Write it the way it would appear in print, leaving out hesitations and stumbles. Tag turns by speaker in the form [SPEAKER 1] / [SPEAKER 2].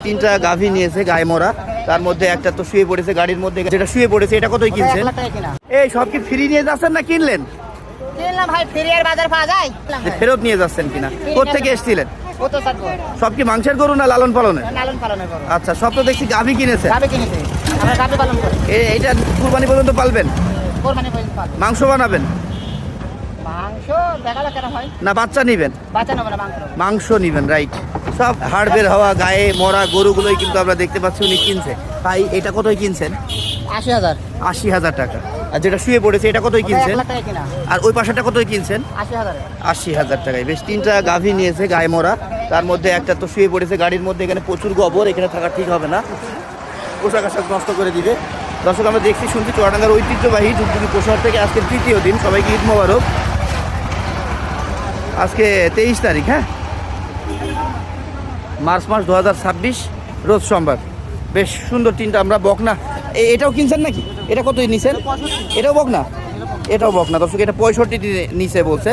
[SPEAKER 1] তিনটা গাভী নিয়েছে গায়ে মরা, তার মধ্যে একটা তো শুয়ে পড়েছে গাড়ির মধ্যে, যেটা শুয়ে পড়েছে এটা কতই কিনছেন? এই সব কি ফ্রি নিয়ে যাচ্ছেন না কিনলেন?
[SPEAKER 2] কিনলাম ভাই, ফ্রি আর বাজার পাওয়া যায়।
[SPEAKER 1] ফেরত নিয়ে যাচ্ছেন কিনা? কোত্থেকে এসেছিলেন?
[SPEAKER 2] কত থাকবো?
[SPEAKER 1] সব কি মাংসের গরু না লালন পালনের?
[SPEAKER 2] লালন পালনের করো।
[SPEAKER 1] আচ্ছা, সব তো দেখছি গাভী কিনেছে।
[SPEAKER 2] গাবে কিনেছে, আমরা গাবে পালন করি।
[SPEAKER 1] এইটা কুরবানি পর্যন্ত পালবেন?
[SPEAKER 2] কোরবানি পর্যন্ত পালন।
[SPEAKER 1] মাংস বানাবেন
[SPEAKER 2] মাংস দেখালে কেন হয়?
[SPEAKER 1] না বাচ্চা নিবেন?
[SPEAKER 2] বাচ্চা নেবো না, মাংস নেবো।
[SPEAKER 1] মাংস নিবেন, রাইট। সব হাড় বের হওয়া গায়ে মরা গরুগুলোই কিন্তু আমরা দেখতে পাচ্ছি উনি কিনছে। তাই এটা কতই কিনছেন?
[SPEAKER 2] 80,000।
[SPEAKER 1] 80,000 টাকা। আর যেটা শুয়ে পড়েছে এটা কতই কিনছেন?
[SPEAKER 2] 1 লাখ টাকা কিনা।
[SPEAKER 1] আর ওই পাশাটা কতই কিনছেন?
[SPEAKER 2] 80,000।
[SPEAKER 1] 80,000 টাকায়। বেশ, তিনটা গাভী নিয়েছে গায়ে মরা, তার মধ্যে একটা তো শুয়ে পড়েছে গাড়ির মধ্যে। এখানে প্রচুর গোবর, এখানে থাকা ঠিক হবে না, পোশাক আশাক নষ্ট করে দিবে। দর্শক, আমরা দেখছি শুনছি চুয়াডাঙ্গার ঐতিহ্যবাহী যুগযুগী পোশাক থেকে আজকের তৃতীয় দিন। সবাইকে ঈদ মোবারক। আজকে 23 তারিখ, হ্যাঁ, মার্চ মাস 2026, রোজ সোমবার। বেশ সুন্দর তিনটা আমরা বকনা। এটাও কিনছেন নাকি? এটা কতই নিছেন? এটাও বকনা? এটাও বকনা দর্শক, এটা 65 নিচে বলছে।